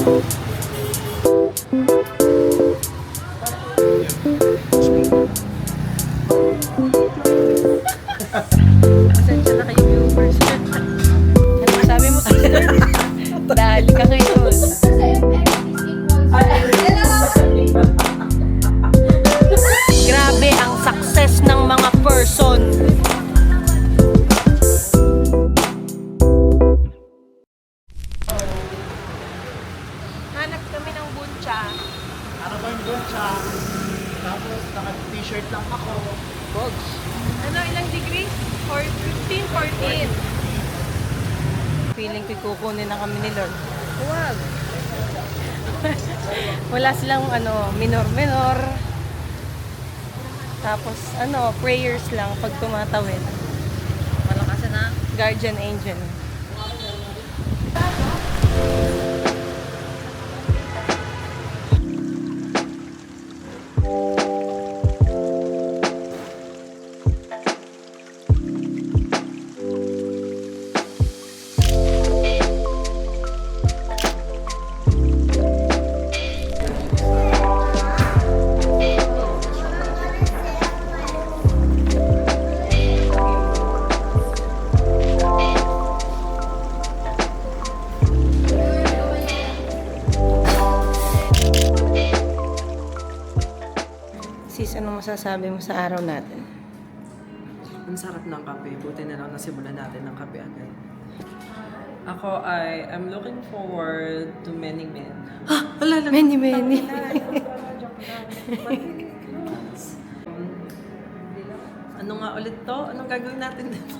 Pasensya na kayo viewers. Ano sabi mo sister? Dali ka ngayon. Grabe ang success ng mga person. Hanap kami ng buncha. Ano ba yung buncha? Tapos naka-t-shirt lang ako. Bogs. Ano, ilang degrees? 15, 14. Feeling ko kukunin na kami ni Lord. Huwag. Wala silang minor. Tapos prayers lang pag tumatawid. Malakas na. Guardian angel. Sis, anong masasabi mo sa araw natin? Ang sarap ng kape. Buti na lang nasimulan natin ng kape agad. Ako I'm looking forward to many men. Wala lang. Many. Ano nga ulit to? Anong gagawin natin dito?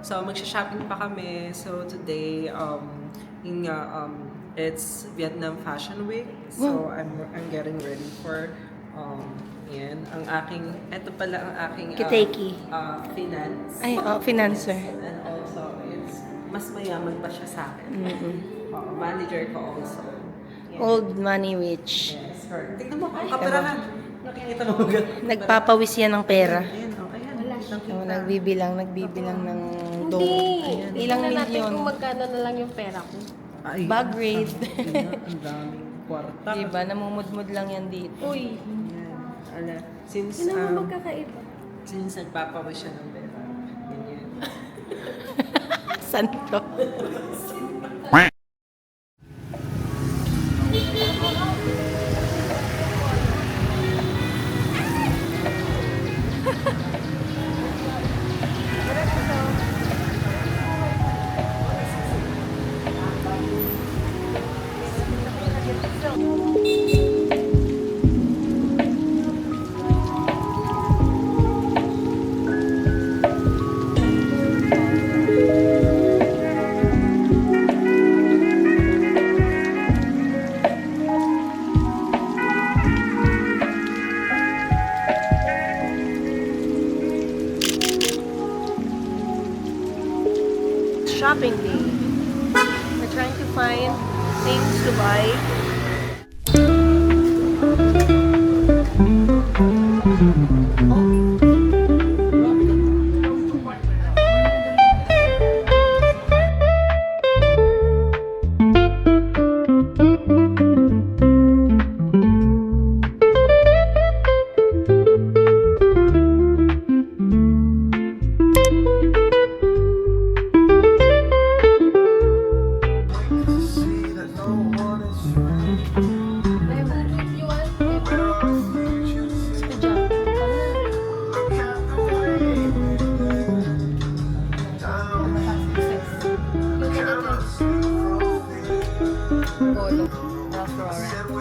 So, magsha-shopping pa kami. So, today, it's Vietnam Fashion Week. So, I'm getting ready for yan. Ito pala ang aking Kiteki. finance. Ay, financer. And also, mas mayaman pa siya sa akin. Manager ko also. Yan. Old money rich. Yes, her. Tignan mo ang kaperahan. Nakikita mo ba? Nagpapawis yan ng pera. Ayan, okay yan. Nagbibilang ng dough. Ayan. Ilang Tingnan natin milyon. kung magkano na lang yung pera ko. Ay, Bag rate. Ang daming kwarta. Diba? Namumudmud lang yan dito. Uy, Yan. Since, yun naman magkakaiba. since nagpapawis siya ng pera. Ganyan. Santo. Shopping day. We're trying to find things to buy.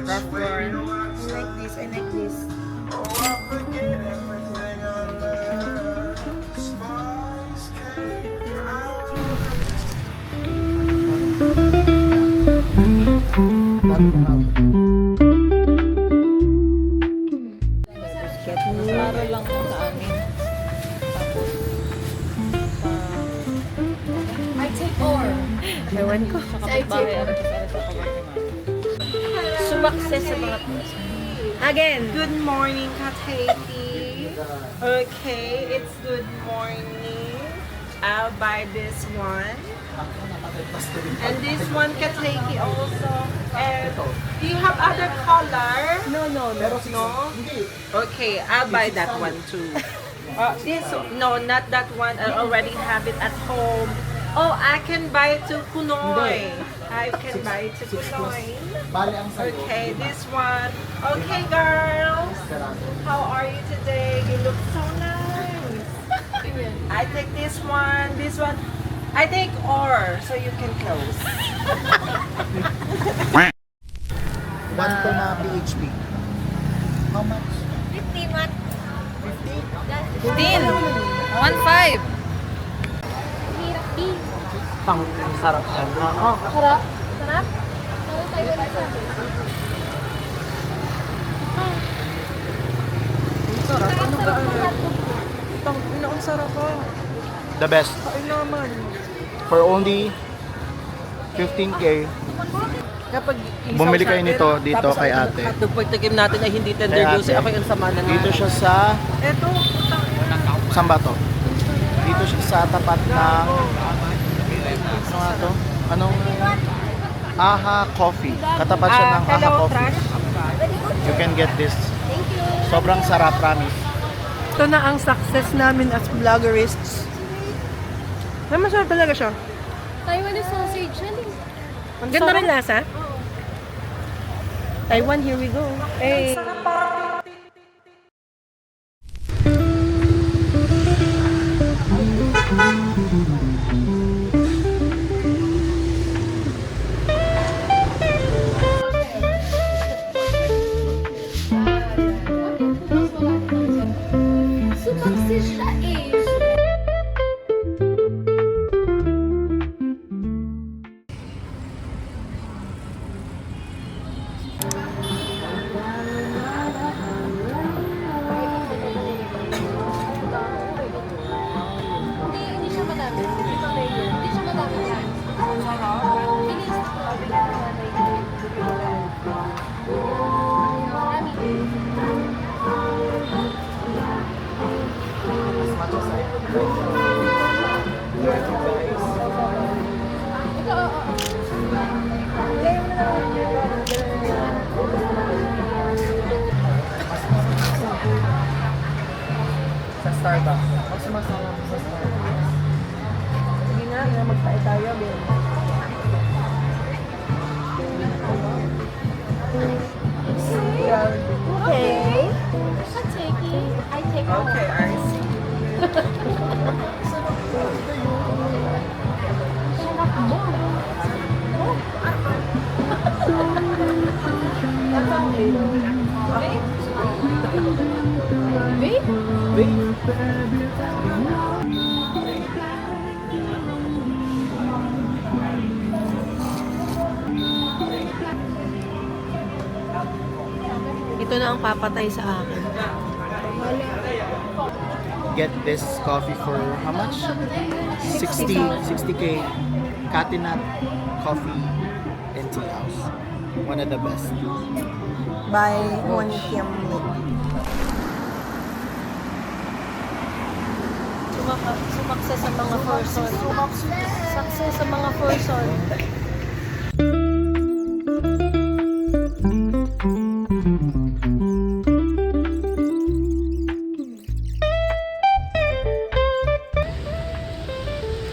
Ralph Lauren. I like this. Para lang po sa amin. I take or. Ewan ko. I take or. Sumakses sa mga Again. Good morning, Katati. Okay, it's good morning. I'll buy this one. And this one, Kataki also. And do you have other color? No. Pero hindi. Okay, I'll buy that one too. This, no, not that one. I already have it at home. Oh, I can buy it to Kunoy. I can buy it to 6 plus. Kunoy. Bali ang sa'yo. Okay, this one. Okay, girls. How are you today? You look so nice. I take this one. This one. I take or so you can close. 1 to na PHP. How much? 50 what? 50? 15. 1.5. Hirap din. Pang sarap siya. Oo. Sarap? Sarap? Sarap tayo ulit sa. Sarap. Ano ba? Ang sarap ko. The best. Ay naman. For only 15K. Kapag Bumili kayo nito dito kay ate. At nung pagtikim natin ay hindi tender Kay ate. juicy. Ako yung sama na nga. Dito siya sa... Eto. Saan ba to? Dito siya sa tapat ng... Ano nga to? Anong... Aha Coffee. Katapat siya ng Aha Hello, Coffee. Trash. You can get this. Sobrang sarap, promise. Ito na ang success namin as vloggerists. Masarap talaga siya. Taiwanese sausage yan eh. Ang ganda rin lasa. Taiwan, here we go. Hey. Sumaksis siya eh. Hindi siya madami. Hindi siya madami yan. Bilis. Marami. Ito, oo. Sa Starbucks. Pag sumasama ko sa Starbucks. Sige na, magtayo tayo. Okay. I'll take it. I take it. Okay, I see. Ito na ang papatay sa akin. Get this coffee for how much? 60K. Katinat Coffee and Tea House. One of the best. By 1 p.m. Sumakses sa mga person. Success sa mga person.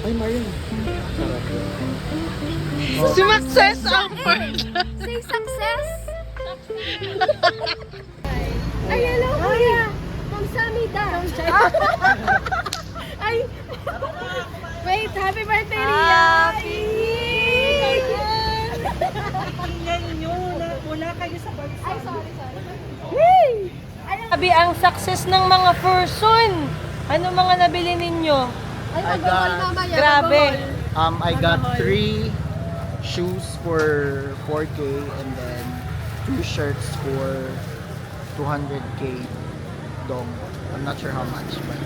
Ay, Marian. Sumakses ang person. Say success! Ay, hello, kuya! Ma'am Samida! Ay! Wait, happy birthday, Ria! Happy! Yan nyo, wala kayo sa bansa. Ay, sorry. Sabi ang success ng mga person. Ano mga nabili ninyo? Ay, I mag-haul got- mamaya. Grabe. mag-haul. I got 3 shoes for 4K and then 2 shirts for 200K dong. I'm not sure how much, but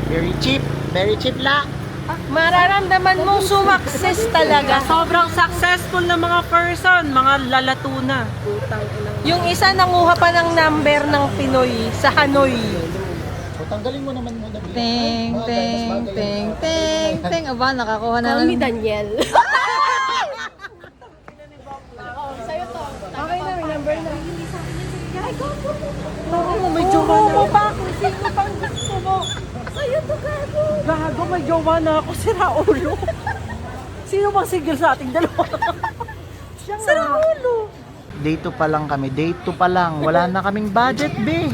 very cheap lang. Mararamdaman mong sumakses talaga. Sobrang successful na mga person, mga lalatuna. Yung isa nanguha pa ng number ng Pinoy sa Hanoi. So, tanggalin mo naman muna. Ting, ting, ting, ting, ting. Aba, nakakuha na Call ng... me Daniel. Oo, may jowa na. Mo ba kung sino pang gusto mo? Sa'yo to, gago. Gago, may jowa na ako. Sira ulo. Sino bang single sa ating dalawa? Sira ulo. Day 2 pa lang kami. Day 2 pa lang. Wala na kaming budget, be.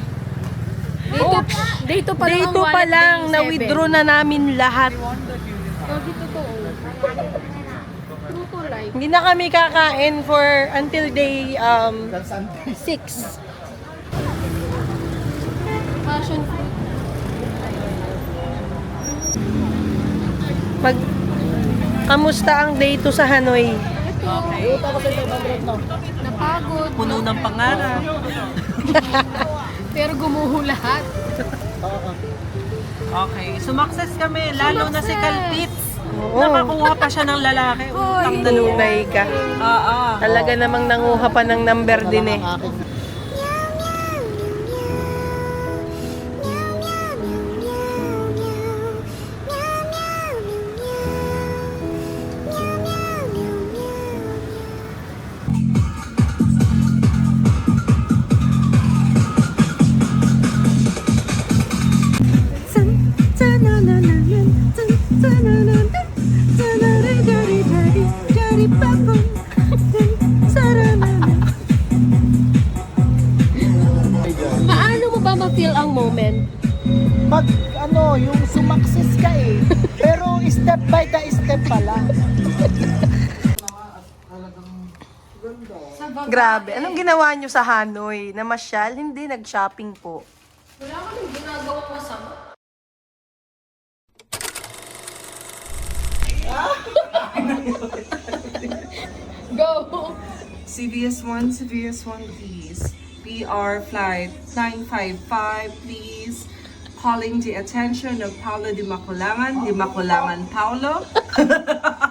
Dito pa lang. Dito pa lang, na-withdraw na namin lahat. Lagi totoo. True to life. Hindi na kami kakain for until day 6. Passion fruit. Kamusta ang day 2 sa Hanoi? Napagod. Puno ng pangarap. Pero gumuho lahat. Okay, sumakses kami, lalo na si Kalpits. Oo. Nakakuha pa siya ng lalaki. Utang na loob. Tunay ka. Oo. Talaga namang nanguha pa ng number din eh. Paano mo ba ma-feel ang moment? Pag yung sumakses ka eh. Pero step by the step pa lang. Grabe. Anong ginawa nyo sa Hanoi? Namasyal? Hindi, nag-shopping po. Wala kaming ginagawang masama. Go! CVS1, please. PR flight 955, please. Calling the attention of Paulo Di Maculangan Paulo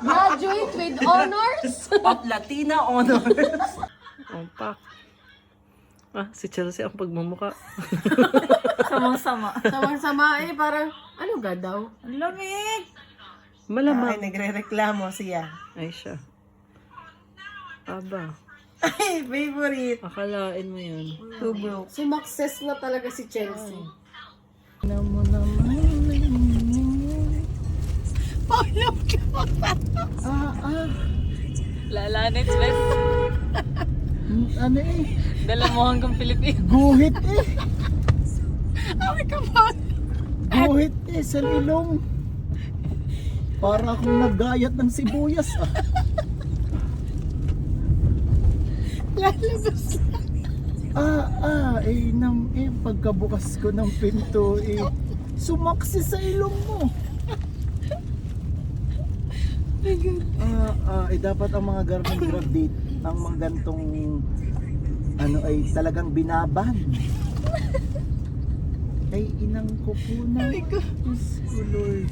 Graduate with honors! of Latina Honors. Opa. Si Chelsea ang pagmumuka. Samang-sama eh, parang, ano ga daw? Ang lamig! Malamang. nagre-reklamo siya. Ay siya. Aba. Ay, favorite. Akalain mo yun. Sumakses na talaga si Chelsea. Lalanit, best. Ano eh? Dala mo hanggang Pilipinas. Guhit eh. Guhit eh sa ilong. Para akong naggayat ng sibuyas ah. Lalabas Pagkabukas ko ng pinto sumaksi sa ilong mo. Dapat ang mga garment graduate, ang mga gantong ay talagang binaban. Ay inang ko po na. Diyos ko Lord.